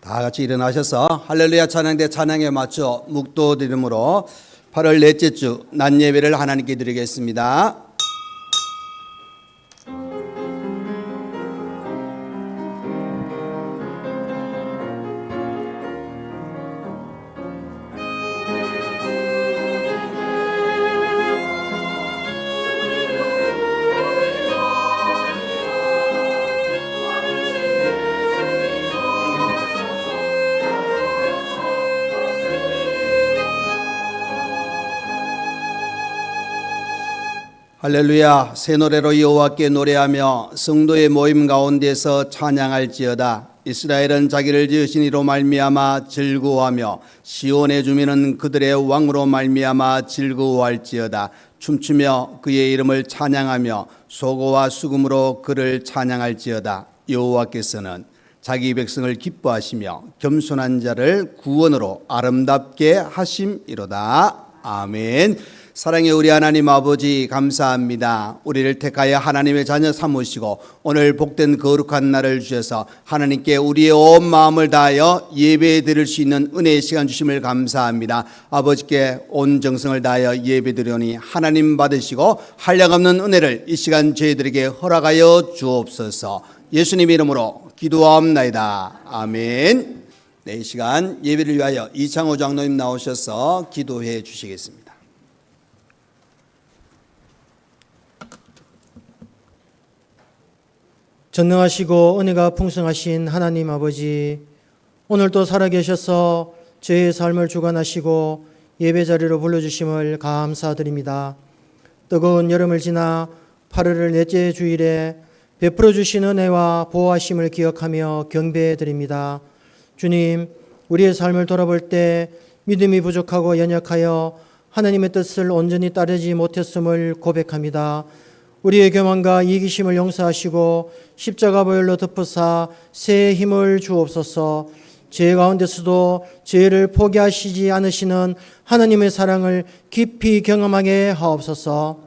다 같이 일어나셔서 할렐루야 찬양대 찬양에 맞춰 묵도 드림으로 8월 넷째 주 낮 예배를 하나님께 드리겠습니다. 할렐루야. 새 노래로 여호와께 노래하며 성도의 모임 가운데서 찬양할지어다. 이스라엘은 자기를 지으신 이로 말미암아 즐거워하며 시온의 주민은 그들의 왕으로 말미암아 즐거워할지어다. 춤추며 그의 이름을 찬양하며 소고와 수금으로 그를 찬양할지어다. 여호와께서는 자기 백성을 기뻐하시며 겸손한 자를 구원으로 아름답게 하심이로다. 아멘. 사랑의 우리 하나님 아버지 감사합니다. 우리를 택하여 하나님의 자녀 삼으시고 오늘 복된 거룩한 날을 주셔서 하나님께 우리의 온 마음을 다하여 예배 드릴 수 있는 은혜의 시간 주심을 감사합니다. 아버지께 온 정성을 다하여 예배 드리오니 하나님 받으시고 한량없는 은혜를 이 시간 저희들에게 허락하여 주옵소서. 예수님 이름으로 기도하옵나이다. 아멘. 네, 이 시간 예배를 위하여 이창호 장로님 나오셔서 기도해 주시겠습니다. 전능하시고 은혜가 풍성하신 하나님 아버지, 오늘도 살아계셔서 저의 삶을 주관하시고 예배자리로 불러주심을 감사드립니다. 뜨거운 여름을 지나 8월 넷째 주일에 베풀어 주신 은혜와 보호하심을 기억하며 경배드립니다. 주님, 우리의 삶을 돌아볼 때 믿음이 부족하고 연약하여 하나님의 뜻을 온전히 따르지 못했음을 고백합니다. 우리의 교만과 이기심을 용서하시고 십자가 보혈로 덮으사 새 힘을 주옵소서. 죄 가운데서도 죄를 포기하시지 않으시는 하나님의 사랑을 깊이 경험하게 하옵소서.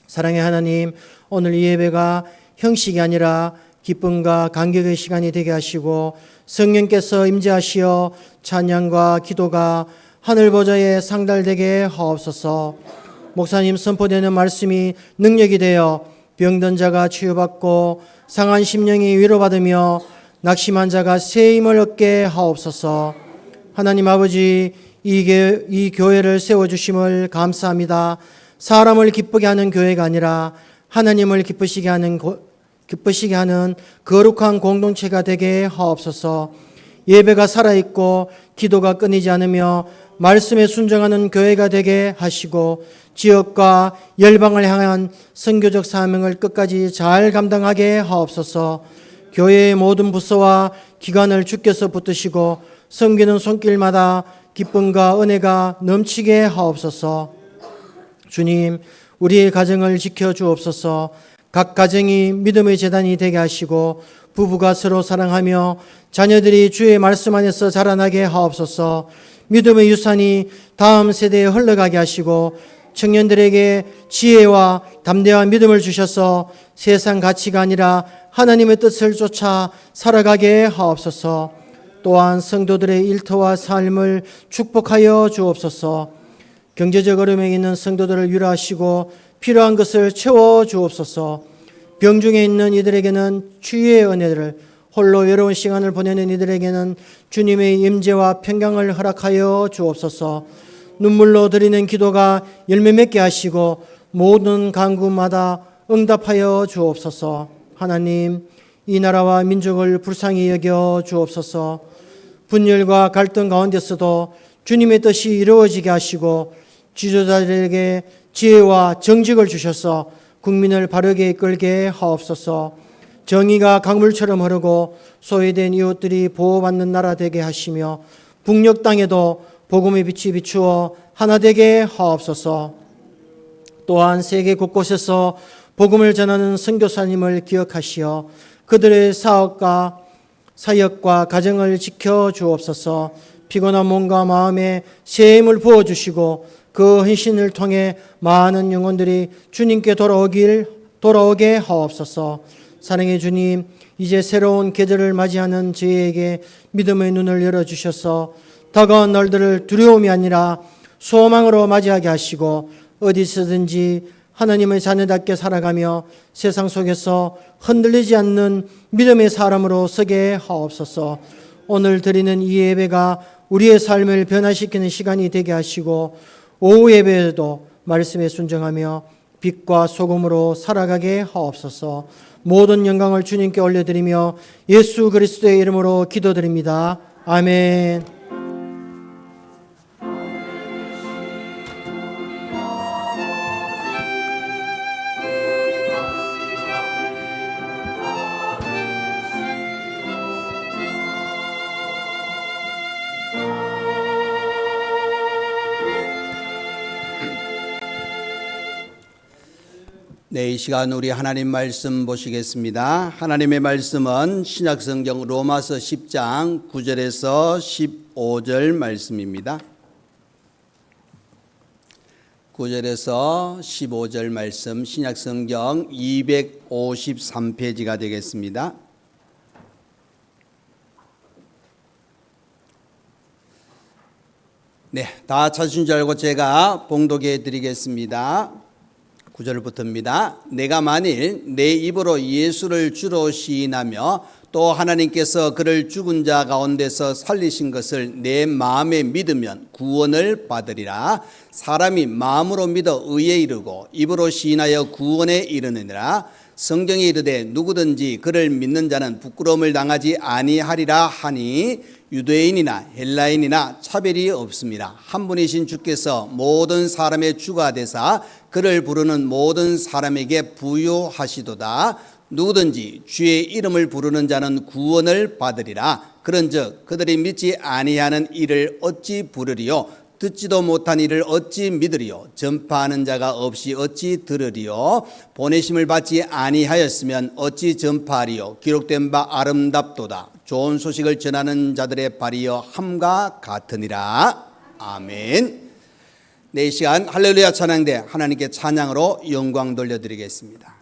사랑의 하나님, 오늘 이 예배가 형식이 아니라 기쁨과 감격의 시간이 되게 하시고 성령께서 임재하시어 찬양과 기도가 하늘 보좌에 상달되게 하옵소서. 목사님 선포되는 말씀이 능력이 되어 병든 자가 치유받고 상한 심령이 위로받으며 낙심한 자가 새 힘을 얻게 하옵소서. 하나님 아버지, 이 교회를 세워주심을 감사합니다. 사람을 기쁘게 하는 교회가 아니라 하나님을 기쁘시게 하는 거룩한 공동체가 되게 하옵소서. 예배가 살아있고 기도가 끊이지 않으며 말씀에 순종하는 교회가 되게 하시고 지역과 열방을 향한 선교적 사명을 끝까지 잘 감당하게 하옵소서. 교회의 모든 부서와 기관을 주께서 붙드시고 섬기는 손길마다 기쁨과 은혜가 넘치게 하옵소서. 주님, 우리의 가정을 지켜주옵소서. 각 가정이 믿음의 재단이 되게 하시고 부부가 서로 사랑하며 자녀들이 주의 말씀 안에서 자라나게 하옵소서. 믿음의 유산이 다음 세대에 흘러가게 하시고 청년들에게 지혜와 담대한 믿음을 주셔서 세상 가치가 아니라 하나님의 뜻을 쫓아 살아가게 하옵소서. 또한 성도들의 일터와 삶을 축복하여 주옵소서. 경제적 어려움에 있는 성도들을 위로하시고 필요한 것을 채워 주옵소서. 병중에 있는 이들에게는 주의 은혜를, 홀로 외로운 시간을 보내는 이들에게는 주님의 임재와 평강을 허락하여 주옵소서. 눈물로 드리는 기도가 열매 맺게 하시고 모든 간구마다 응답하여 주옵소서. 하나님, 이 나라와 민족을 불쌍히 여겨 주옵소서. 분열과 갈등 가운데서도 주님의 뜻이 이루어지게 하시고 지도자들에게 지혜와 정직을 주셔서 국민을 바르게 이끌게 하옵소서. 정의가 강물처럼 흐르고 소외된 이웃들이 보호받는 나라 되게 하시며 북녘 땅에도 복음의 빛이 비추어 하나 되게 하옵소서. 또한 세계 곳곳에서 복음을 전하는 선교사님을 기억하시어 그들의 사역과 가정을 지켜 주옵소서. 피곤한 몸과 마음에 새 힘을 부어주시고 그 헌신을 통해 많은 영혼들이 주님께 돌아오게 하옵소서. 사랑의 주님, 이제 새로운 계절을 맞이하는 저희에게 믿음의 눈을 열어주셔서 다가온 날들을 두려움이 아니라 소망으로 맞이하게 하시고 어디서든지 하나님의 자녀답게 살아가며 세상 속에서 흔들리지 않는 믿음의 사람으로 서게 하옵소서. 오늘 드리는 이 예배가 우리의 삶을 변화시키는 시간이 되게 하시고 오후 예배에도 말씀에 순종하며 빛과 소금으로 살아가게 하옵소서. 모든 영광을 주님께 올려드리며 예수 그리스도의 이름으로 기도드립니다. 아멘. 네, 이 시간 우리 하나님 말씀 보시겠습니다. 하나님의 말씀은 신약성경 로마서 10장 9절에서 15절 말씀입니다. 9절에서 15절 말씀, 신약성경 253페이지가 되겠습니다. 네, 다 찾으신 줄 알고 제가 봉독해 드리겠습니다. 9절부터입니다. 내가 만일 내 입으로 예수를 주로 시인하며 또 하나님께서 그를 죽은 자 가운데서 살리신 것을 내 마음에 믿으면 구원을 받으리라. 사람이 마음으로 믿어 의에 이르고 입으로 시인하여 구원에 이르느니라. 성경에 이르되 누구든지 그를 믿는 자는 부끄러움을 당하지 아니하리라 하니 유대인이나 헬라인이나 차별이 없습니다. 한 분이신 주께서 모든 사람의 주가 되사 그를 부르는 모든 사람에게 부요하시도다. 누구든지 주의 이름을 부르는 자는 구원을 받으리라. 그런즉 그들이 믿지 아니하는 이를 어찌 부르리요? 듣지도 못한 이를 어찌 믿으리요? 전파하는 자가 없이 어찌 들으리요? 보내심을 받지 아니하였으면 어찌 전파하리요? 기록된 바 아름답도다. 좋은 소식을 전하는 자들의 발이여 함과 같으니라. 아멘. 네, 이 시간 할렐루야 찬양대 하나님께 찬양으로 영광 돌려드리겠습니다.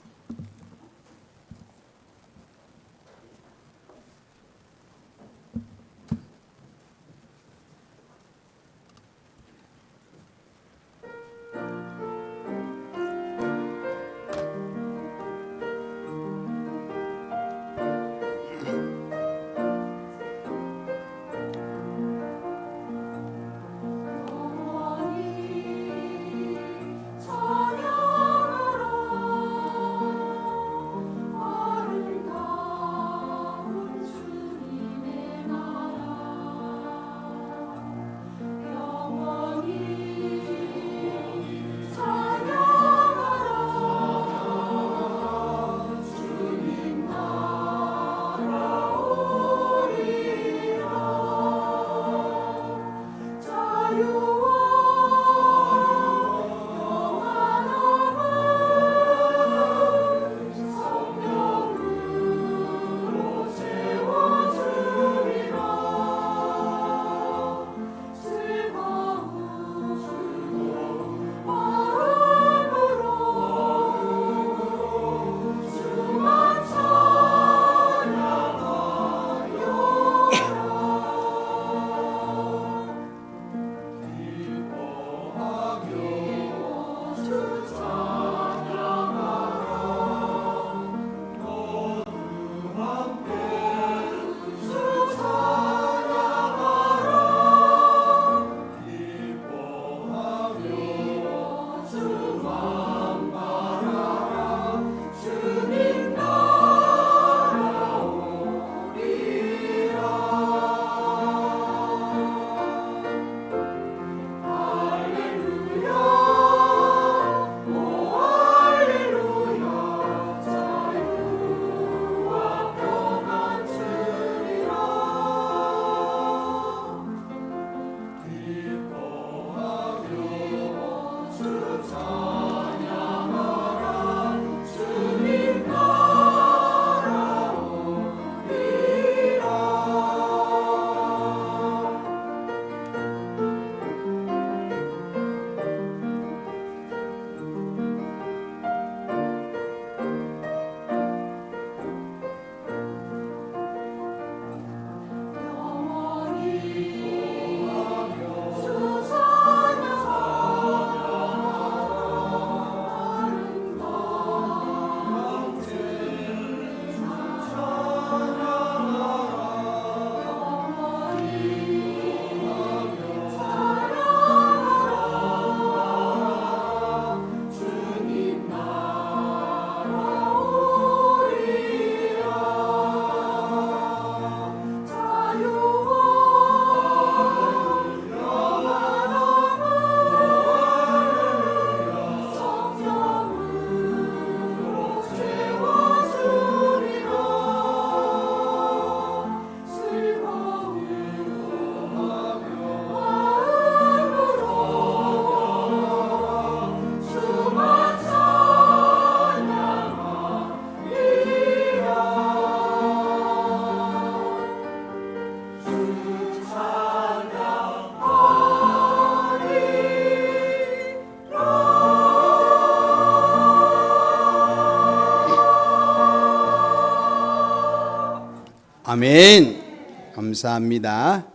아멘. 감사합니다.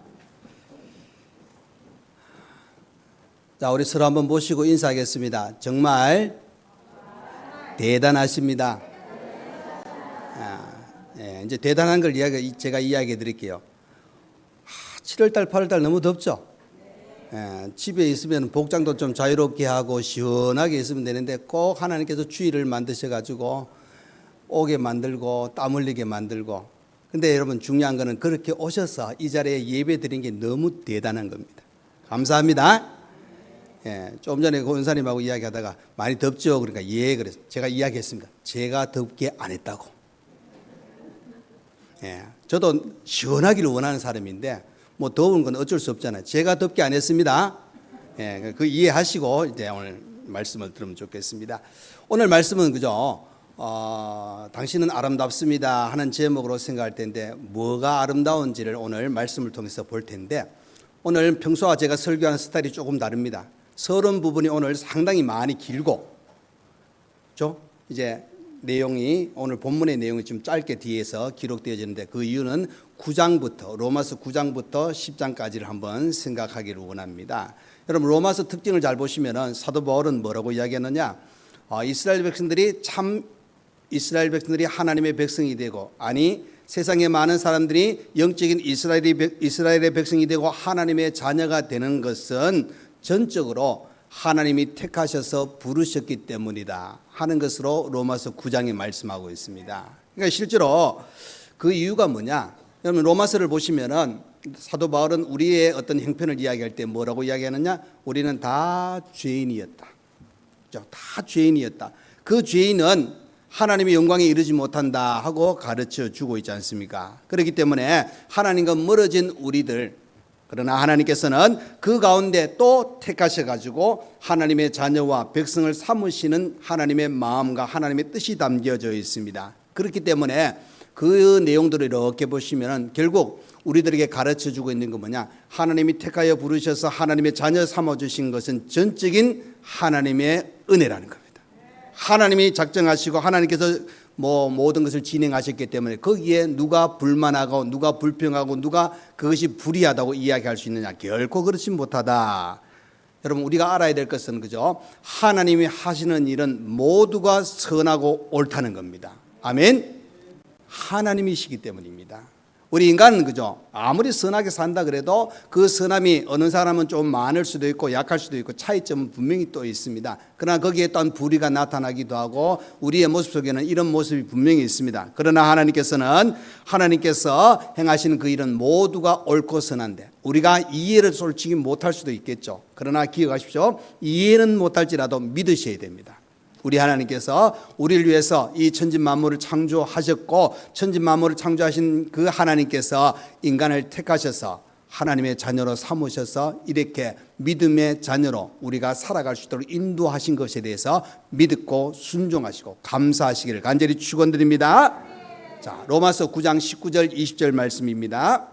자, 우리 서로 한번 보시고 인사하겠습니다. 정말 대단하십니다. 이제 대단한 걸 제가 이야기해 드릴게요. 7월달, 8월달 너무 덥죠? 집에 있으면 복장도 좀 자유롭게 하고 시원하게 있으면 되는데 꼭 하나님께서 주의를 만드셔가지고 오게 만들고 땀 흘리게 만들고, 근데 여러분 중요한 거는 그렇게 오셔서 이 자리에 예배 드린 게 너무 대단한 겁니다. 감사합니다. 좀 전에 권사님하고 이야기하다가 많이 덥죠? 그러니까 그래서 제가 이야기했습니다. 제가 덥게 안 했다고. 저도 시원하기를 원하는 사람인데 뭐 더운 건 어쩔 수 없잖아요. 제가 덥게 안 했습니다. 그 이해하시고 이제 오늘 말씀을 들으면 좋겠습니다. 오늘 말씀은 그죠? 당신은 아름답습니다 하는 제목으로 생각할 텐데 뭐가 아름다운지를 오늘 말씀을 통해서 볼 텐데, 오늘 평소와 제가 설교하는 스타일이 조금 다릅니다. 서론 부분이 오늘 상당히 많이 길고, 그렇죠? 이제 내용이 오늘 본문의 내용이 좀 짧게 뒤에서 기록되어지는데 그 이유는 9장부터 로마서 9장부터 10장까지를 한번 생각하기를 원합니다. 여러분 로마서 특징을 잘 보시면은 사도 바울은 뭐라고 이야기했느냐? 이스라엘 백성들이 하나님의 백성이 되고, 아니 세상의 많은 사람들이 영적인 이스라엘의 백성이 되고 하나님의 자녀가 되는 것은 전적으로 하나님이 택하셔서 부르셨기 때문이다 하는 것으로 로마서 9장에 말씀하고 있습니다. 그러니까 실제로 그 이유가 뭐냐? 여러분 로마서를 보시면은 사도 바울은 우리의 어떤 형편을 이야기할 때 뭐라고 이야기하느냐? 우리는 다 죄인이었다. 다 죄인이었다. 그 죄인은 하나님의 영광에 이르지 못한다 하고 가르쳐 주고 있지 않습니까? 그렇기 때문에 하나님과 멀어진 우리들, 그러나 하나님께서는 그 가운데 또 택하셔가지고 하나님의 자녀와 백성을 삼으시는 하나님의 마음과 하나님의 뜻이 담겨져 있습니다. 그렇기 때문에 그 내용들을 이렇게 보시면 결국 우리들에게 가르쳐 주고 있는 건 뭐냐? 하나님이 택하여 부르셔서 하나님의 자녀 삼아주신 것은 전적인 하나님의 은혜라는 겁니다. 하나님이 작정하시고 하나님께서 모든 것을 진행하셨기 때문에 거기에 누가 불만하고 누가 불평하고 누가 그것이 불의하다고 이야기할 수 있느냐? 결코 그렇지 못하다. 여러분 우리가 알아야 될 것은 그죠? 하나님이 하시는 일은 모두가 선하고 옳다는 겁니다. 아멘. 하나님이시기 때문입니다. 우리 인간은 그죠? 아무리 선하게 산다 그래도 그 선함이 어느 사람은 좀 많을 수도 있고 약할 수도 있고 차이점은 분명히 또 있습니다. 그러나 거기에 또한 불의가 나타나기도 하고 우리의 모습 속에는 이런 모습이 분명히 있습니다. 그러나 하나님께서 행하시는 그 일은 모두가 옳고 선한데 우리가 이해를 솔직히 못할 수도 있겠죠. 그러나 기억하십시오. 이해는 못할지라도 믿으셔야 됩니다. 우리 하나님께서 우리를 위해서 이 천지만물을 창조하셨고 천지만물을 창조하신 그 하나님께서 인간을 택하셔서 하나님의 자녀로 삼으셔서 이렇게 믿음의 자녀로 우리가 살아갈 수 있도록 인도하신 것에 대해서 믿고 순종하시고 감사하시기를 간절히 축원드립니다. 자, 로마서 9장 19절 20절 말씀입니다.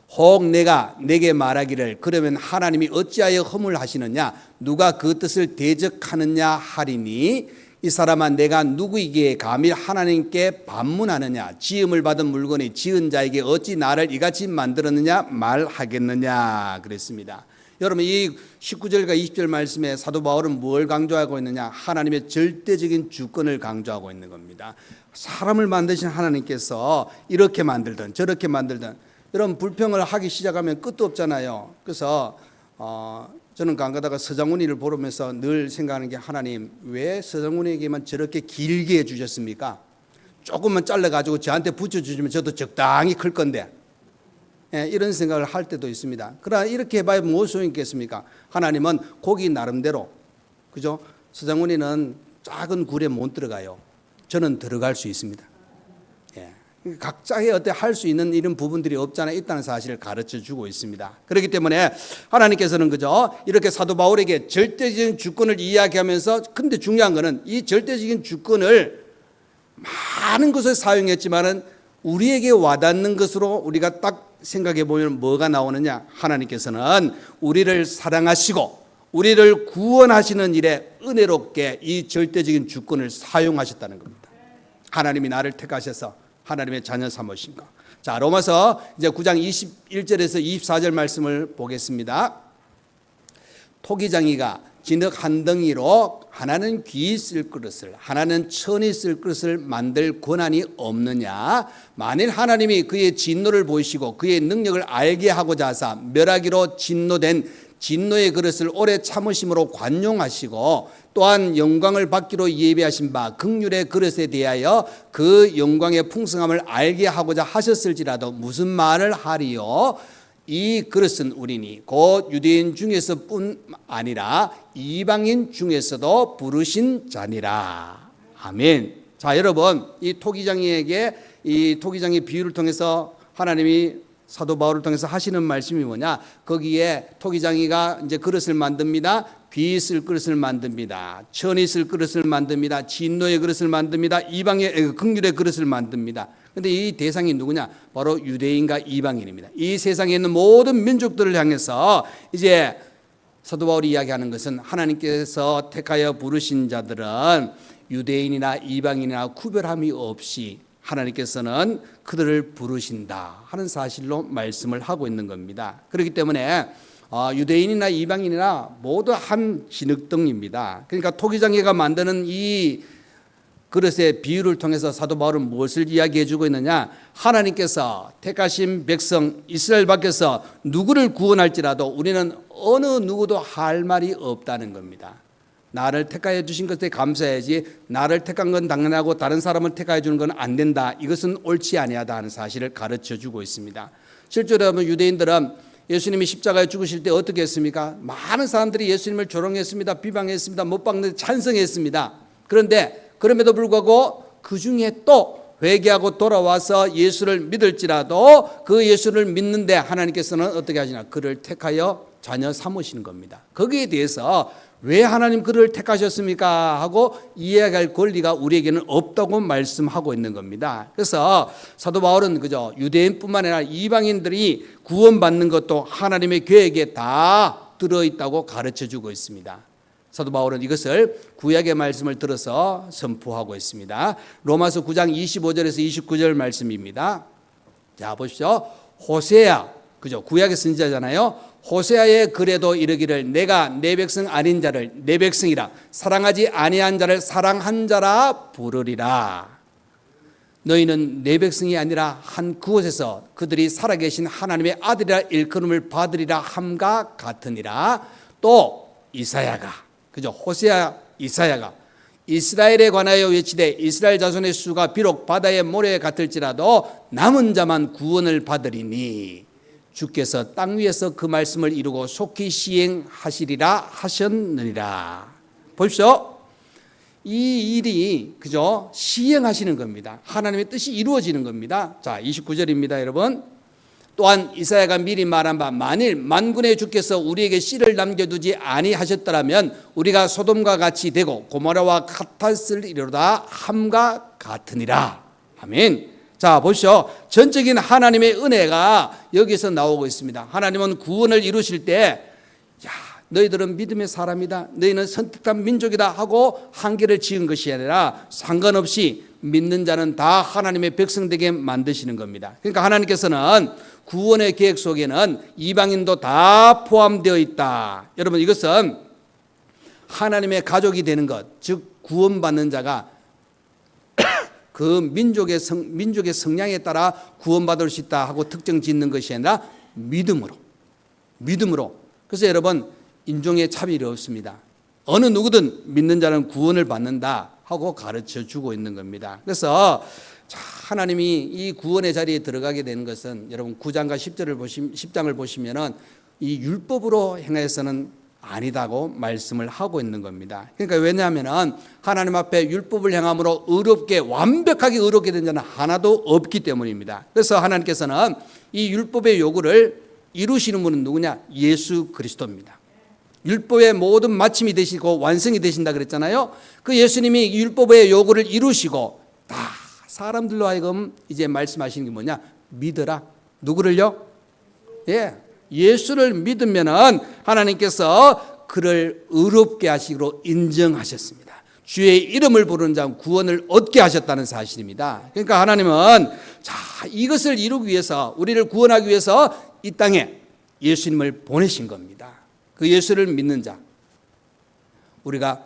혹 내가 내게 말하기를 그러면 하나님이 어찌하여 허물하시느냐? 누가 그 뜻을 대적하느냐 하리니 이 사람아 내가 누구에게 감히 하나님께 반문하느냐? 지음을 받은 물건이 지은 자에게 어찌 나를 이같이 만들었느냐 말하겠느냐 그랬습니다. 여러분 이 19절과 20절 말씀에 사도 바울은 뭘 강조하고 있느냐? 하나님의 절대적인 주권을 강조하고 있는 겁니다. 사람을 만드신 하나님께서 이렇게 만들든 저렇게 만들든 여러분 불평을 하기 시작하면 끝도 없잖아요. 그래서 저는 가다가 서장훈이를 보면서 늘 생각하는 게 하나님 왜 서장훈에게만 저렇게 길게 해주셨습니까? 조금만 잘라가지고 저한테 붙여주시면 저도 적당히 클 건데 이런 생각을 할 때도 있습니다. 그러나 이렇게 해봐야 무슨 소용이 있겠습니까? 하나님은 거기 나름대로 그죠? 서장훈이는 작은 굴에 못 들어가요. 저는 들어갈 수 있습니다. 각자의 어때 할 수 있는 이런 부분들이 없잖아 있다는 사실을 가르쳐 주고 있습니다. 그렇기 때문에 하나님께서는 그죠 이렇게 사도 바울에게 절대적인 주권을 이야기하면서, 근데 중요한 거는 이 절대적인 주권을 많은 것을 사용했지만은 우리에게 와닿는 것으로 우리가 딱 생각해 보면 뭐가 나오느냐? 하나님께서는 우리를 사랑하시고 우리를 구원하시는 일에 은혜롭게 이 절대적인 주권을 사용하셨다는 겁니다. 하나님이 나를 택하셔서 하나님의 자녀 삼으신 것. 자, 로마서 이제 9장 21절에서 24절 말씀을 보겠습니다. 토기장이가 진흙 한 덩이로 하나는 귀히 쓸 그릇을 하나는 천이 쓸 그릇을 만들 권한이 없느냐? 만일 하나님이 그의 진노를 보이시고 그의 능력을 알게 하고자 하사 멸하기로 진노된 진노의 그릇을 오래 참으심으로 관용하시고 또한 영광을 받기로 예비하신 바 긍휼의 그릇에 대하여 그 영광의 풍성함을 알게 하고자 하셨을지라도 무슨 말을 하리요? 이 그릇은 우리니 곧 유대인 중에서뿐 아니라 이방인 중에서도 부르신 자니라. 아멘. 자, 여러분, 이 토기장이에게 이 토기장의 비유를 통해서 하나님이 사도 바울을 통해서 하시는 말씀이 뭐냐? 거기에 토기장이가 이제 그릇을 만듭니다. 귀히 쓸 그릇을 만듭니다. 천이 쓸 그릇을 만듭니다. 진노의 그릇을 만듭니다. 이방의 긍휼의 그릇을 만듭니다. 근데 이 대상이 누구냐? 바로 유대인과 이방인입니다. 이 세상에 있는 모든 민족들을 향해서 이제 사도 바울이 이야기하는 것은 하나님께서 택하여 부르신 자들은 유대인이나 이방인이나 구별함이 없이 하나님께서는 그들을 부르신다 하는 사실로 말씀을 하고 있는 겁니다. 그렇기 때문에 유대인이나 이방인이나 모두 한 진흙덩이입니다. 그러니까 토기장이가 만드는 이 그릇의 비유를 통해서 사도 바울은 무엇을 이야기해 주고 있느냐? 하나님께서 택하신 백성 이스라엘 밖에서 누구를 구원할지라도 우리는 어느 누구도 할 말이 없다는 겁니다. 나를 택하여 주신 것에 감사해야지 나를 택한 건 당연하고 다른 사람을 택하여 주는 건 안 된다. 이것은 옳지 아니하다 하는 사실을 가르쳐 주고 있습니다. 실제로 유대인들은 예수님이 십자가에 죽으실 때 어떻게 했습니까? 많은 사람들이 예수님을 조롱했습니다. 비방했습니다. 못 박는데 찬성했습니다. 그런데 그럼에도 불구하고 그 중에 또 회개하고 돌아와서 예수를 믿을지라도 그 예수를 믿는데 하나님께서는 어떻게 하시나? 그를 택하여 자녀 삼으시는 겁니다. 거기에 대해서 왜 하나님 그를 택하셨습니까? 하고 이해할 권리가 우리에게는 없다고 말씀하고 있는 겁니다. 그래서 사도 바울은 그저 유대인뿐만 아니라 이방인들이 구원받는 것도 하나님의 계획에 다 들어있다고 가르쳐주고 있습니다. 사도 바울은 이것을 구약의 말씀을 들어서 선포하고 있습니다. 로마서 9장 25절에서 29절 말씀입니다. 자, 보십시오. 호세아, 그죠? 구약의 선지자잖아요. 호세아의 글에도 이르기를 내가 내 백성 아닌 자를 내 백성이라 사랑하지 아니한 자를 사랑한 자라 부르리라. 너희는 내 백성이 아니라 한 그곳에서 그들이 살아계신 하나님의 아들이라 일컬음을 받으리라 함과 같으니라. 또 이사야가, 그죠? 호세아 이사야가 이스라엘에 관하여 외치되 이스라엘 자손의 수가 비록 바다의 모래 같을지라도 남은 자만 구원을 받으리니 주께서 땅 위에서 그 말씀을 이루고 속히 시행하시리라 하셨느니라. 보십시오. 이 일이 그죠? 시행하시는 겁니다. 하나님의 뜻이 이루어지는 겁니다. 자, 29절입니다, 여러분. 또한 이사야가 미리 말한 바 만일 만군의 주께서 우리에게 씨를 남겨두지 아니하셨더라면 우리가 소돔과 같이 되고 고모라와 같았으리로다 함과 같으니라. 아멘. 자, 보시죠. 전적인 하나님의 은혜가 여기서 나오고 있습니다. 하나님은 구원을 이루실 때 야, 너희들은 믿음의 사람이다, 너희는 선택한 민족이다 하고 한계를 지은 것이 아니라 상관없이 믿는 자는 다 하나님의 백성 되게 만드시는 겁니다. 그러니까 하나님께서는 구원의 계획 속에는 이방인도 다 포함되어 있다. 여러분, 이것은 하나님의 가족이 되는 것, 즉 구원받는 자가 그 민족의 성향에 따라 구원받을 수 있다 하고 특정 짓는 것이 아니라 믿음으로. 그래서 여러분, 인종의 차별이 없습니다. 어느 누구든 믿는 자는 구원을 받는다 하고 가르쳐 주고 있는 겁니다. 그래서 하나님이 이 구원의 자리에 들어가게 되는 것은 여러분 9장과 10장을 보시면은 이 율법으로 행해서는 아니다고 말씀을 하고 있는 겁니다. 그러니까 왜냐하면 하나님 앞에 율법을 행함으로 의롭게 완벽하게 의롭게 된 자는 하나도 없기 때문입니다. 그래서 하나님께서는 이 율법의 요구를 이루시는 분은 누구냐? 예수 그리스도입니다. 율법의 모든 마침이 되시고 완성이 되신다 그랬잖아요. 그 예수님이 율법의 요구를 이루시고 다 사람들로 하여금 이제 말씀하시는 게 뭐냐? 믿어라. 누구를요? 예수를 믿으면은 하나님께서 그를 의롭게 하시기로 인정하셨습니다. 주의 이름을 부르는 자는 구원을 얻게 하셨다는 사실입니다. 그러니까 하나님은 이것을 이루기 위해서, 우리를 구원하기 위해서 이 땅에 예수님을 보내신 겁니다. 그 예수를 믿는 자, 우리가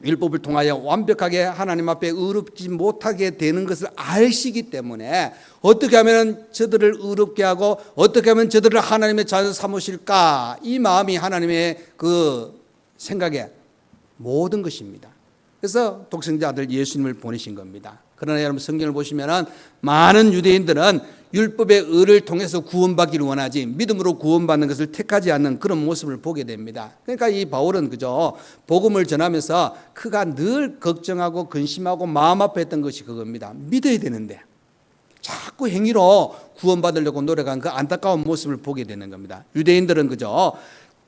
율법을 통하여 완벽하게 하나님 앞에 의롭지 못하게 되는 것을 아시기 때문에 어떻게 하면 저들을 의롭게 하고 어떻게 하면 저들을 하나님의 자녀 삼으실까, 이 마음이 하나님의 그 생각에 모든 것입니다. 그래서 독생자들 예수님을 보내신 겁니다. 그러나 여러분 성경을 보시면 많은 유대인들은 율법의 의를 통해서 구원받기를 원하지 믿음으로 구원받는 것을 택하지 않는 그런 모습을 보게 됩니다. 그러니까 이 바울은 그저 복음을 전하면서 그가 늘 걱정하고 근심하고 마음 아파했던 것이 그겁니다. 믿어야 되는데 자꾸 행위로 구원받으려고 노력한 그 안타까운 모습을 보게 되는 겁니다. 유대인들은 그저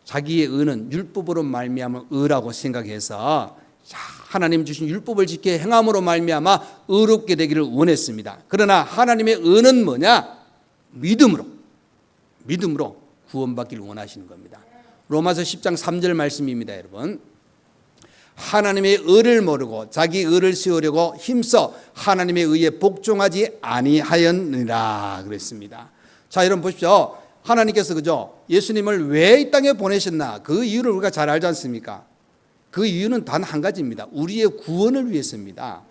자기의 의는 율법으로 말미암아 의라고 생각해서 하나님 주신 율법을 지켜 행함으로 말미암아 의롭게 되기를 원했습니다. 그러나 하나님의 의는 뭐냐? 믿음으로 구원받기를 원하시는 겁니다. 로마서 10장 3절 말씀입니다, 여러분. 하나님의 의를 모르고 자기 의를 세우려고 힘써 하나님의 의에 복종하지 아니하였느니라 그랬습니다. 자, 여러분 보십시오. 하나님께서 그죠? 예수님을 왜 이 땅에 보내셨나? 그 이유를 우리가 잘 알지 않습니까? 그 이유는 단 한 가지입니다. 우리의 구원을 위해서입니다.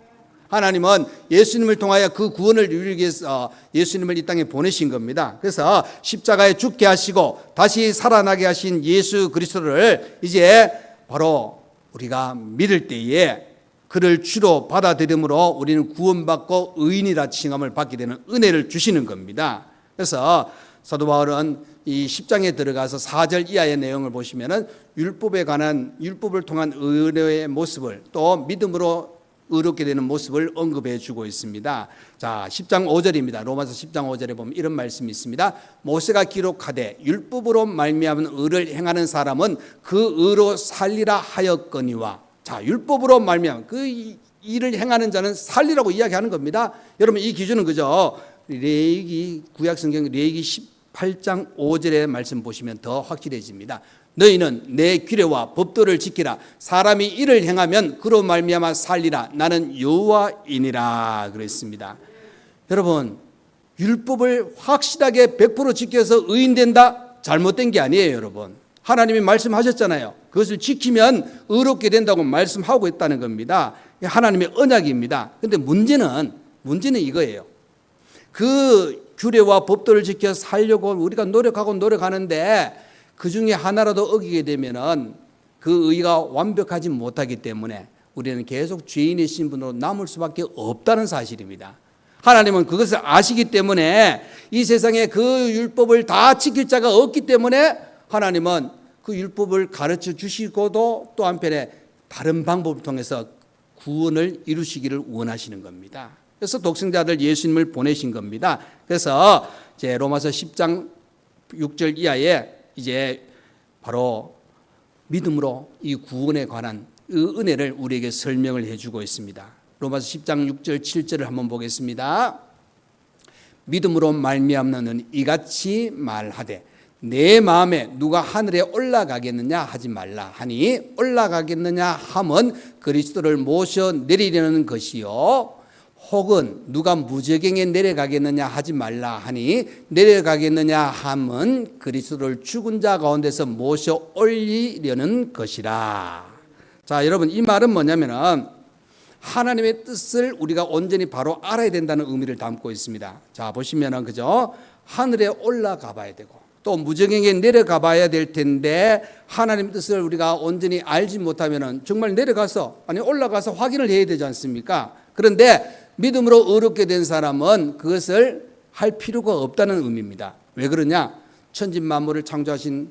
하나님은 예수님을 통하여 그 구원을 이루기 위해서 예수님을 이 땅에 보내신 겁니다. 그래서 십자가에 죽게 하시고 다시 살아나게 하신 예수 그리스도를 이제 바로 우리가 믿을 때에 그를 주로 받아들임으로 우리는 구원받고 의인이라 칭함을 받게 되는 은혜를 주시는 겁니다. 그래서 사도 바울은 이 10장에 들어가서 4절 이하의 내용을 보시면은 율법에 관한, 율법을 통한 의의 모습을, 또 믿음으로 의롭게 되는 모습을 언급해 주고 있습니다. 자, 10장 5절입니다. 로마서 10장 5절에 보면 이런 말씀이 있습니다. 모세가 기록하되 율법으로 말미암은 의를 행하는 사람은 그 의로 살리라 하였거니와. 자, 율법으로 말미암은 그 일을 행하는 자는 살리라고 이야기하는 겁니다. 여러분 이 기준은 그죠? 레위기, 구약 성경 레위기 18장 5절의 말씀 보시면 더 확실해집니다. 너희는 내 규례와 법도를 지키라. 사람이 이를 행하면 그로 말미암아 살리라. 나는 여호와이니라 그랬습니다. 여러분, 율법을 확실하게 100% 지켜서 의인된다? 잘못된 게 아니에요, 여러분. 하나님이 말씀하셨잖아요. 그것을 지키면 의롭게 된다고 말씀하고 있다는 겁니다. 하나님의 언약입니다. 그런데 문제는 이거예요. 그 규례와 법도를 지켜 살려고 우리가 노력하는데 그 중에 하나라도 어기게 되면은 그 의가 완벽하지 못하기 때문에 우리는 계속 죄인의 신분으로 남을 수밖에 없다는 사실입니다. 하나님은 그것을 아시기 때문에 이 세상에 그 율법을 다 지킬 자가 없기 때문에 하나님은 그 율법을 가르쳐 주시고도 또 한편에 다른 방법을 통해서 구원을 이루시기를 원하시는 겁니다. 그래서 독생자들 예수님을 보내신 겁니다. 그래서 이제 로마서 10장 6절 이하에 이제 바로 믿음으로 이 구원에 관한 그 은혜를 우리에게 설명을 해주고 있습니다. 로마서 10장 6절 7절을 한번 보겠습니다. 믿음으로 말미암는 이같이 말하되 내 마음에 누가 하늘에 올라가겠느냐 하지 말라 하니 올라가겠느냐 함은 그리스도를 모셔 내리려는 것이요 혹은 누가 무저갱에 내려가겠느냐 하지 말라 하니 내려가겠느냐 함은 그리스도를 죽은 자 가운데서 모셔 올리려는 것이라. 자, 여러분 이 말은 뭐냐면은 하나님의 뜻을 우리가 온전히 바로 알아야 된다는 의미를 담고 있습니다. 자, 보시면은 그죠? 하늘에 올라가 봐야 되고 또 무저갱에 내려가 봐야 될 텐데 하나님의 뜻을 우리가 온전히 알지 못하면은 정말 내려가서 아니 올라가서 확인을 해야 되지 않습니까? 그런데 믿음으로 의롭게 된 사람은 그것을 할 필요가 없다는 의미입니다. 왜 그러냐? 천지 만물을 창조하신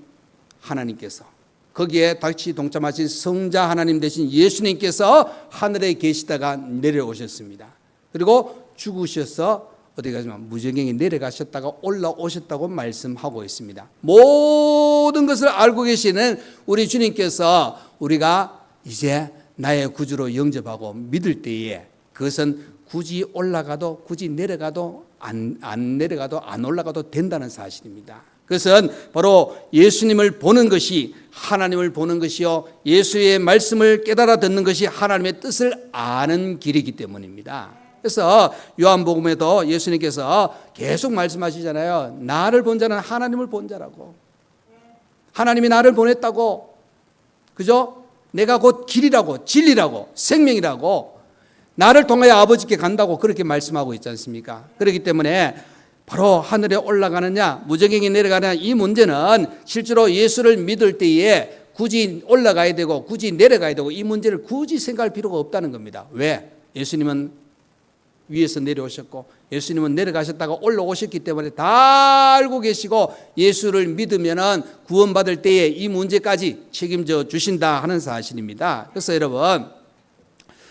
하나님께서 거기에 같이 동참하신 성자 하나님 되신 예수님께서 하늘에 계시다가 내려오셨습니다. 그리고 죽으셔서 어디 가시면 무저갱에 내려가셨다가 올라오셨다고 말씀하고 있습니다. 모든 것을 알고 계시는 우리 주님께서 우리가 이제 나의 구주로 영접하고 믿을 때에 그것은 굳이 올라가도 굳이 내려가도 안 내려가도 안 올라가도 된다는 사실입니다. 그것은 바로 예수님을 보는 것이 하나님을 보는 것이요, 예수의 말씀을 깨달아 듣는 것이 하나님의 뜻을 아는 길이기 때문입니다. 그래서 요한복음에도 예수님께서 계속 말씀하시잖아요. 나를 본 자는 하나님을 본 자라고. 하나님이 나를 보냈다고. 그죠? 내가 곧 길이라고, 진리라고, 생명이라고, 나를 통하여 아버지께 간다고 그렇게 말씀하고 있지 않습니까? 그렇기 때문에 바로 하늘에 올라가느냐 무저갱이 내려가느냐 이 문제는 실제로 예수를 믿을 때에 굳이 올라가야 되고 굳이 내려가야 되고 이 문제를 굳이 생각할 필요가 없다는 겁니다. 왜? 예수님은 위에서 내려오셨고 예수님은 내려가셨다가 올라오셨기 때문에 다 알고 계시고 예수를 믿으면은 구원받을 때에 이 문제까지 책임져 주신다 하는 사실입니다. 그래서 여러분,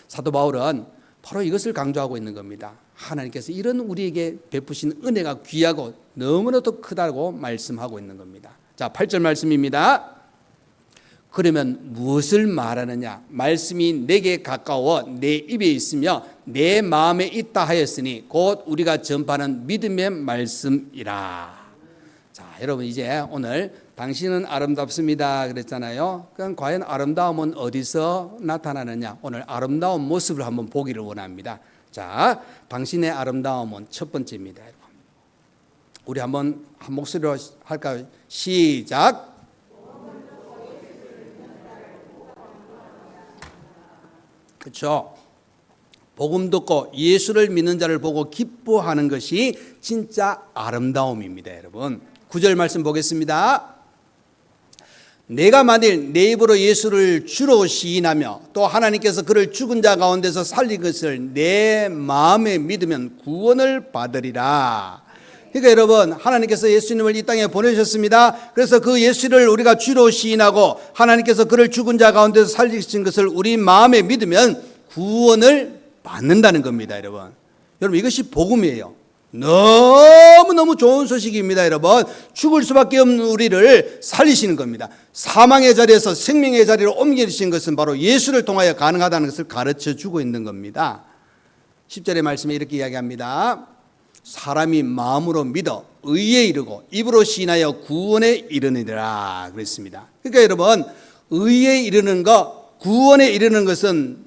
사도 바울은 바로 이것을 강조하고 있는 겁니다. 하나님께서 이런 우리에게 베푸신 은혜가 귀하고 너무나도 크다고 말씀하고 있는 겁니다. 자, 8절 말씀입니다. 그러면 무엇을 말하느냐? 말씀이 내게 가까워 내 입에 있으며 내 마음에 있다 하였으니 곧 우리가 전파하는 믿음의 말씀이라. 자, 여러분, 이제 오늘 당신은 아름답습니다 그랬잖아요. 그럼 과연 아름다움은 어디서 나타나느냐? 오늘 아름다운 모습을 한번 보기를 원합니다. 자, 당신의 아름다움은 첫 번째입니다. 우리 한번 한 목소리로 할까요? 시작. 그렇죠? 복음 듣고 예수를 믿는 자를 보고 기뻐하는 것이 진짜 아름다움입니다. 여러분, 9절 말씀 보겠습니다. 내가 만일 내 입으로 예수를 주로 시인하며 또 하나님께서 그를 죽은 자 가운데서 살린 것을 내 마음에 믿으면 구원을 받으리라. 그러니까 여러분, 하나님께서 예수님을 이 땅에 보내셨습니다. 그래서 그 예수를 우리가 주로 시인하고 하나님께서 그를 죽은 자 가운데서 살리신 것을 우리 마음에 믿으면 구원을 받는다는 겁니다. 여러분, 이것이 복음이에요. 너무너무 좋은 소식입니다. 여러분, 죽을 수밖에 없는 우리를 살리시는 겁니다. 사망의 자리에서 생명의 자리로 옮기신 것은 바로 예수를 통하여 가능하다는 것을 가르쳐 주고 있는 겁니다. 10절의 말씀에 이렇게 이야기합니다. 사람이 마음으로 믿어 의에 이르고 입으로 시인하여 구원에 이르느니라 그랬습니다. 그러니까 여러분, 의에 이르는 것, 구원에 이르는 것은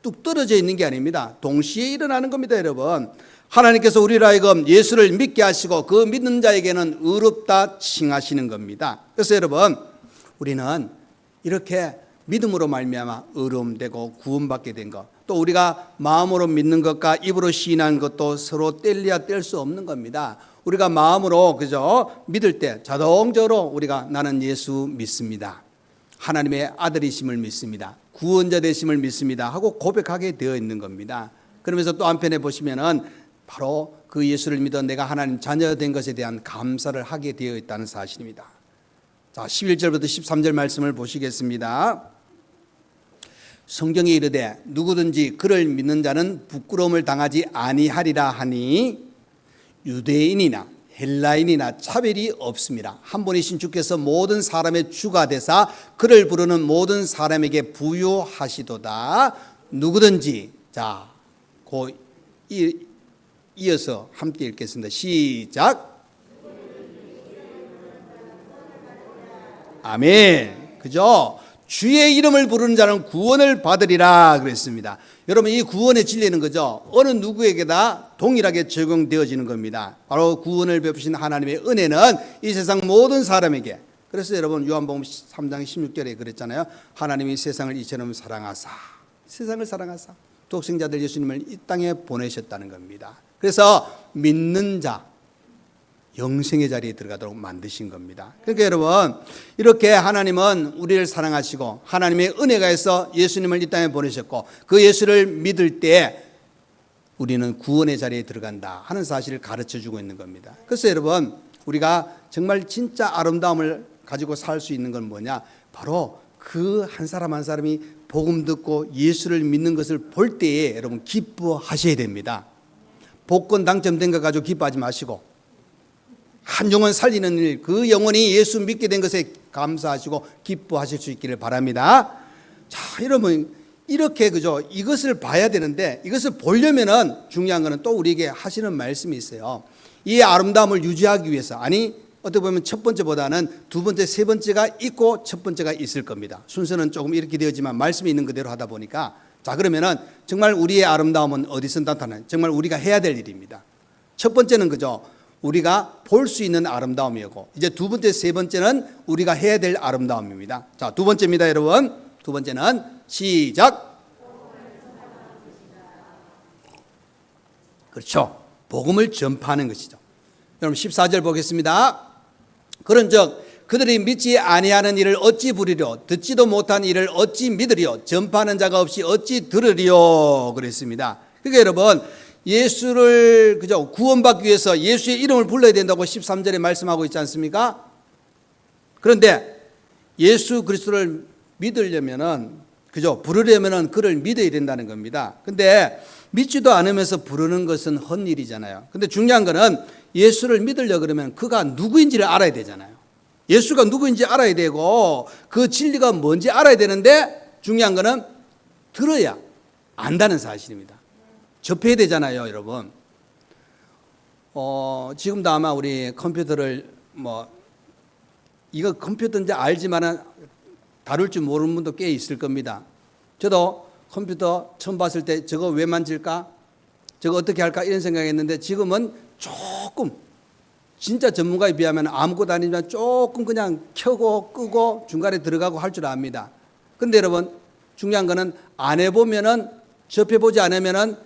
뚝 떨어져 있는 게 아닙니다. 동시에 일어나는 겁니다. 여러분, 하나님께서 우리를 하여금 예수를 믿게 하시고 그 믿는 자에게는 의롭다 칭하시는 겁니다. 그래서 여러분, 우리는 이렇게 믿음으로 말미암아 의로움되고 구원받게 된 것, 또 우리가 마음으로 믿는 것과 입으로 시인하는 것도 서로 뗄래야 뗄 수 없는 겁니다. 우리가 마음으로 그저 믿을 때 자동적으로 우리가 나는 예수 믿습니다, 하나님의 아들이심을 믿습니다, 구원자 되심을 믿습니다 하고 고백하게 되어 있는 겁니다. 그러면서 또 한편에 보시면은 바로 그 예수를 믿어 내가 하나님 자녀 된 것에 대한 감사를 하게 되어 있다는 사실입니다. 자, 11절부터 13절 말씀을 보시겠습니다. 성경에 이르되 누구든지 그를 믿는 자는 부끄러움을 당하지 아니하리라 하니 유대인이나 헬라인이나 차별이 없습니다. 한 분이신 주께서 모든 사람의 주가 되사 그를 부르는 모든 사람에게 부요하시도다. 누구든지, 자, 이어서 함께 읽겠습니다. 시작. 아멘. 그죠? 주의 이름을 부르는 자는 구원을 받으리라 그랬습니다. 여러분, 이 구원의 진리는 그죠? 어느 누구에게나 동일하게 적용되어지는 겁니다. 바로 구원을 베푸신 하나님의 은혜는 이 세상 모든 사람에게. 그래서 여러분, 요한복음 3장 16절에 그랬잖아요. 하나님이 세상을 이처럼 사랑하사, 세상을 사랑하사 독생자들 예수님을 이 땅에 보내셨다는 겁니다. 그래서 믿는 자 영생의 자리에 들어가도록 만드신 겁니다. 그러니까 여러분, 이렇게 하나님은 우리를 사랑하시고 하나님의 은혜가 있어 예수님을 이 땅에 보내셨고 그 예수를 믿을 때 우리는 구원의 자리에 들어간다 하는 사실을 가르쳐주고 있는 겁니다. 그래서 여러분, 우리가 정말 진짜 아름다움을 가지고 살 수 있는 건 뭐냐? 바로 그 한 사람 한 사람이 복음 듣고 예수를 믿는 것을 볼 때에 여러분 기뻐하셔야 됩니다. 복권 당첨된 거 가지고 기뻐하지 마시고 한 영혼 살리는 일, 그 영혼이 예수 믿게 된 것에 감사하시고 기뻐하실 수 있기를 바랍니다. 자, 여러분, 이렇게 그죠? 이것을 봐야 되는데 이것을 보려면은 중요한 거는 또 우리에게 하시는 말씀이 있어요. 이 아름다움을 유지하기 위해서, 아니 어떻게 보면 첫 번째보다는 두 번째, 세 번째가 있고 첫 번째가 있을 겁니다. 순서는 조금 이렇게 되었지만 말씀이 있는 그대로 하다 보니까, 자, 그러면은 정말 우리의 아름다움은 어디서 나타나요? 정말 우리가 해야 될 일입니다. 첫 번째는 그죠, 우리가 볼 수 있는 아름다움이고, 이제 두 번째, 세 번째는 우리가 해야 될 아름다움입니다. 자, 두 번째입니다, 여러분. 두 번째는 시작. 그렇죠. 복음을 전파하는 것이죠. 여러분 14절 보겠습니다. 그런즉 그들이 믿지 아니하는 일을 어찌 부리려, 듣지도 못한 일을 어찌 믿으리요, 전파하는 자가 없이 어찌 들으리요, 그랬습니다. 그러니까 여러분, 예수를 그죠, 구원받기 위해서 예수의 이름을 불러야 된다고 13절에 말씀하고 있지 않습니까? 그런데 예수 그리스도를 믿으려면은, 그죠, 부르려면은 그를 믿어야 된다는 겁니다. 근데 믿지도 않으면서 부르는 것은 헛일이잖아요. 근데 중요한 거는 예수를 믿으려 그러면 그가 누구인지를 알아야 되잖아요. 예수가 누구인지 알아야 되고 그 진리가 뭔지 알아야 되는데, 중요한 거는 들어야 안다는 사실입니다. 접해야 되잖아요, 여러분. 지금도 아마 우리 컴퓨터를 이거 컴퓨터인지 알지만은 다룰 줄 모르는 분도 꽤 있을 겁니다. 저도 컴퓨터 처음 봤을 때 저거 왜 만질까? 저거 어떻게 할까? 이런 생각했는데, 지금은 조금 진짜 전문가에 비하면 아무것도 아니지만 조금 그냥 켜고 끄고 중간에 들어가고 할 줄 압니다. 그런데 여러분, 중요한 거는 안 해보면은, 접해보지 않으면은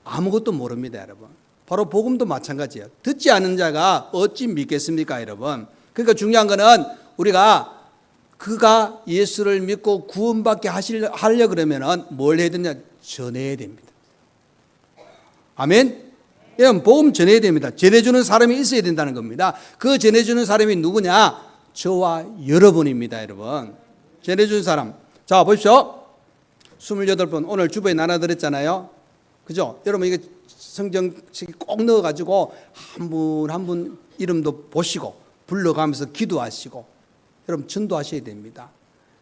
아무것도 모릅니다, 여러분. 바로 복음도 마찬가지예요. 듣지 않은 자가 어찌 믿겠습니까, 여러분? 그러니까 중요한 거는 우리가 그가 예수를 믿고 구원받게 하려 그러면은 뭘 해야 되냐? 전해야 됩니다. 아멘? 여러분, 복음 전해야 됩니다. 전해주는 사람이 있어야 된다는 겁니다. 그 전해주는 사람이 누구냐? 저와 여러분입니다, 여러분. 전해주는 사람. 자, 보십시오. 28번 오늘 주보에 나눠드렸잖아요. 그죠? 여러분, 이게 성경책 꼭 넣어가지고 한 분 한 분 이름도 보시고 불러가면서 기도하시고, 여러분 전도하셔야 됩니다.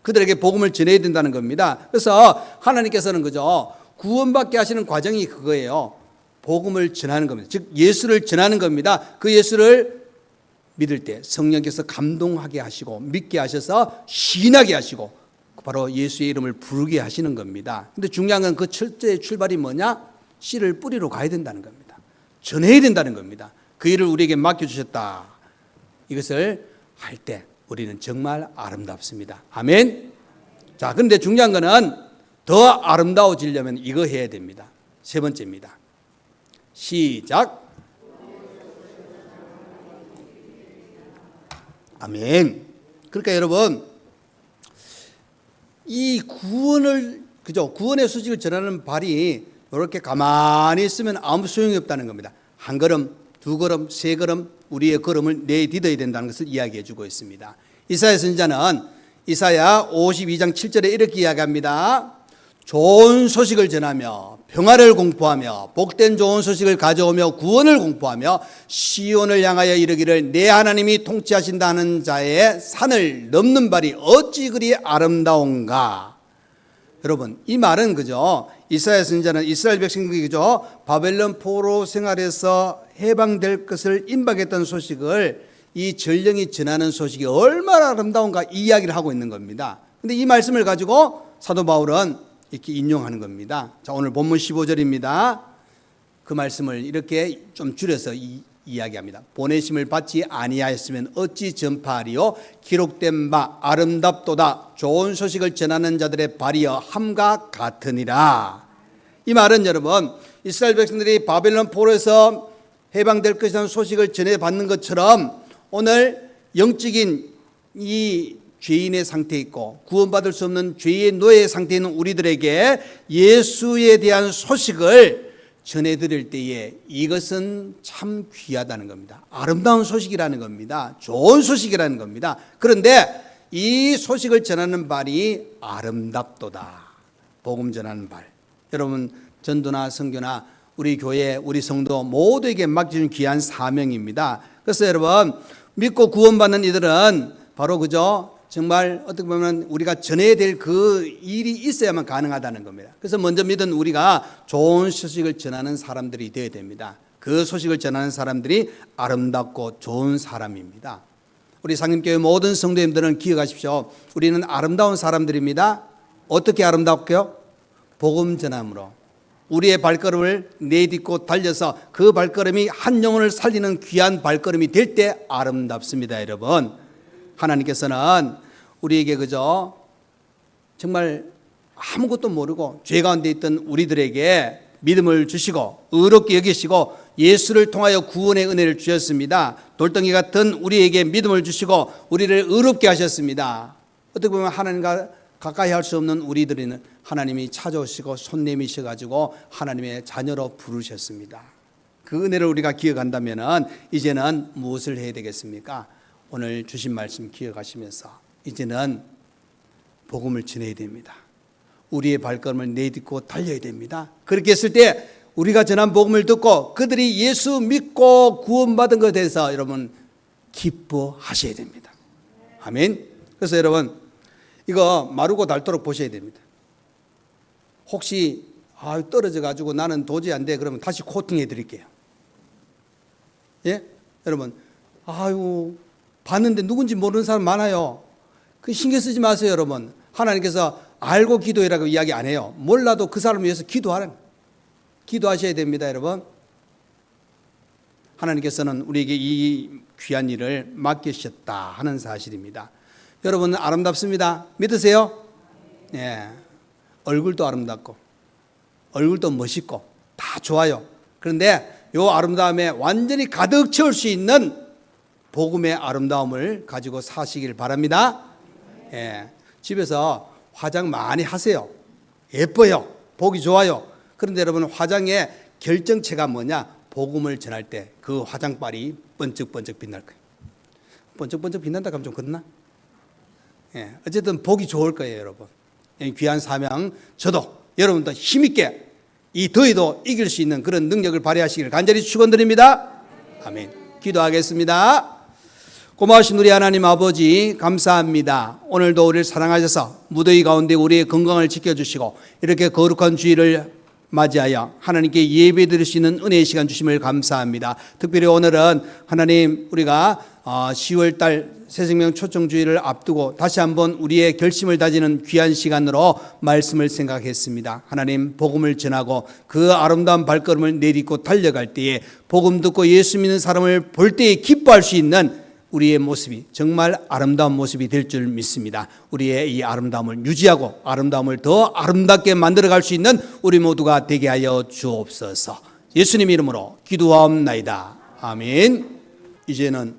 그들에게 복음을 전해야 된다는 겁니다. 그래서 하나님께서는 그죠, 구원받게 하시는 과정이 그거예요. 복음을 전하는 겁니다. 즉 예수를 전하는 겁니다. 그 예수를 믿을 때 성령께서 감동하게 하시고 믿게 하셔서 신하게 하시고 바로 예수의 이름을 부르게 하시는 겁니다. 근데 중요한 건 그 첫째 출발이 뭐냐? 씨를 뿌리로 가야 된다는 겁니다. 전해야 된다는 겁니다. 그 일을 우리에게 맡겨주셨다. 이것을 할 때 우리는 정말 아름답습니다. 아멘. 자, 그런데 중요한 거는 더 아름다워지려면 이거 해야 됩니다. 세 번째입니다. 시작. 아멘. 그러니까 여러분, 이 구원의 소식을 전하는 발이 이렇게 가만히 있으면 아무 소용이 없다는 겁니다. 한 걸음, 두 걸음, 세 걸음 우리의 걸음을 내딛어야 된다는 것을 이야기해 주고 있습니다. 이사야 선지자는 이사야 52장 7절에 이렇게 이야기합니다. 좋은 소식을 전하며 평화를 공포하며 복된 좋은 소식을 가져오며 구원을 공포하며 시온을 향하여 이르기를 내 하나님이 통치하신다는 자의 산을 넘는 발이 어찌 그리 아름다운가. 여러분, 이 말은 그죠, 이사야 선지자는 이스라엘 백성들이 그죠, 바벨론 포로 생활에서 해방될 것을 임박했던 소식을 이 전령이 전하는 소식이 얼마나 아름다운가 이야기를 하고 있는 겁니다. 그런데 이 말씀을 가지고 사도 바울은 이렇게 인용하는 겁니다. 자, 오늘 본문 15절입니다. 그 말씀을 이렇게 좀 줄여서 이야기합니다. 보내심을 받지 아니하였으면 어찌 전파하리요? 기록된 바 아름답도다. 좋은 소식을 전하는 자들의 발이여 함과 같으니라. 이 말은 여러분, 이스라엘 백성들이 바벨론 포로에서 해방될 것이라는 소식을 전해받는 것처럼 오늘 영적인 이 죄인의 상태에 있고 구원받을 수 없는 죄의 노예의 상태에 있는 우리들에게 예수에 대한 소식을 전해드릴 때에 이것은 참 귀하다는 겁니다. 아름다운 소식이라는 겁니다. 좋은 소식이라는 겁니다. 그런데 이 소식을 전하는 발이 아름답도다. 복음 전하는 발. 여러분, 전도나 선교나 우리 교회, 우리 성도 모두에게 맡겨준 귀한 사명입니다. 그래서 여러분, 믿고 구원받는 이들은 바로 그죠, 정말 어떻게 보면 우리가 전해야 될 그 일이 있어야만 가능하다는 겁니다. 그래서 먼저 믿은 우리가 좋은 소식을 전하는 사람들이 되어야 됩니다. 그 소식을 전하는 사람들이 아름답고 좋은 사람입니다. 우리 상림교회 모든 성도님들은 기억하십시오. 우리는 아름다운 사람들입니다. 어떻게 아름답게요? 복음 전함으로. 우리의 발걸음을 내딛고 달려서 그 발걸음이 한 영혼을 살리는 귀한 발걸음이 될 때 아름답습니다. 여러분, 하나님께서는 우리에게 그저 정말 아무것도 모르고 죄 가운데 있던 우리들에게 믿음을 주시고 의롭게 여기시고 예수를 통하여 구원의 은혜를 주셨습니다. 돌덩이 같은 우리에게 믿음을 주시고 우리를 의롭게 하셨습니다. 어떻게 보면 하나님과 가까이 할 수 없는 우리들은 하나님이 찾아오시고 손 내미셔가지고 하나님의 자녀로 부르셨습니다. 그 은혜를 우리가 기억한다면 이제는 무엇을 해야 되겠습니까? 오늘 주신 말씀 기억하시면서 이제는 복음을 전해야 됩니다. 우리의 발걸음을 내딛고 달려야 됩니다. 그렇게 했을 때 우리가 전한 복음을 듣고 그들이 예수 믿고 구원받은 것에 대해서 여러분 기뻐하셔야 됩니다. 아멘. 그래서 여러분 이거 마르고 닳도록 보셔야 됩니다. 혹시 떨어져 가지고 나는 도저히 안 돼 그러면 다시 코팅해 드릴게요. 예? 여러분 봤는데 누군지 모르는 사람 많아요. 그 신경 쓰지 마세요. 여러분, 하나님께서 알고 기도해라고 이야기 안 해요. 몰라도 그 사람을 위해서 기도하셔야 됩니다. 여러분, 하나님께서는 우리에게 이 귀한 일을 맡기셨다 하는 사실입니다. 여러분은 아름답습니다. 믿으세요? 예. 얼굴도 아름답고 얼굴도 멋있고 다 좋아요. 그런데 이 아름다움에 완전히 가득 채울 수 있는 복음의 아름다움을 가지고 사시길 바랍니다. 예. 집에서 화장 많이 하세요. 예뻐요. 보기 좋아요. 그런데 여러분 화장의 결정체가 뭐냐? 복음을 전할 때 그 화장빨이 번쩍번쩍 빛날 거예요. 번쩍번쩍 빛난다 하면 좀 그렇나? 예. 어쨌든 보기 좋을 거예요. 여러분, 귀한 사명 저도 여러분도 힘있게 이 더위도 이길 수 있는 그런 능력을 발휘하시기를 간절히 축원드립니다. 아멘. 기도하겠습니다. 고마우신 우리 하나님 아버지 감사합니다. 오늘도 우리를 사랑하셔서 무더위 가운데 우리의 건강을 지켜주시고 이렇게 거룩한 주일을 맞이하여 하나님께 예배 드릴 수 있는 은혜의 시간 주심을 감사합니다. 특별히 오늘은 하나님 우리가 10월달 새생명 초청주의를 앞두고 다시 한번 우리의 결심을 다지는 귀한 시간으로 말씀을 생각했습니다. 하나님 복음을 전하고 그 아름다운 발걸음을 내딛고 달려갈 때에 복음 듣고 예수 믿는 사람을 볼 때에 기뻐할 수 있는 우리의 모습이 정말 아름다운 모습이 될 줄 믿습니다. 우리의 이 아름다움을 유지하고 아름다움을 더 아름답게 만들어갈 수 있는 우리 모두가 되게 하여 주옵소서. 예수님 이름으로 기도하옵나이다. 아멘. 이제는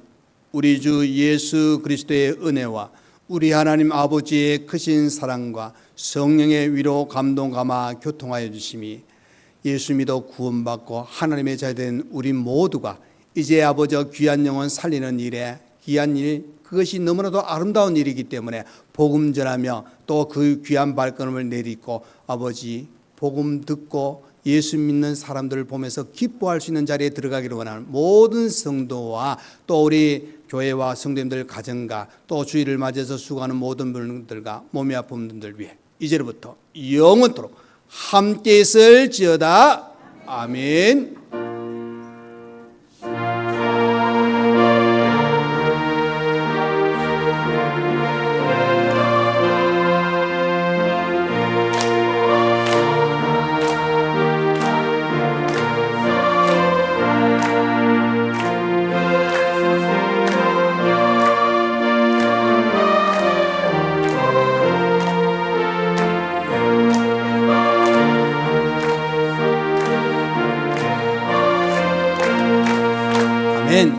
우리 주 예수 그리스도의 은혜와 우리 하나님 아버지의 크신 사랑과 성령의 위로 감동 감화 교통하여 주심이 예수 믿어 구원받고 하나님의 자녀된 우리 모두가 이제 아버지 귀한 영혼 살리는 일에 귀한 일, 그것이 너무나도 아름다운 일이기 때문에 복음 전하며 또 그 귀한 발걸음을 내딛고 아버지 복음 듣고 예수 믿는 사람들을 보면서 기뻐할 수 있는 자리에 들어가기를 원하는 모든 성도와 또 우리 교회와 성도님들 가정과 또 주일을 맞이해서 수고하는 모든 분들과 몸이 아픈 분들 위해 이제부터 영원토록 함께 있을지어다. 아멘.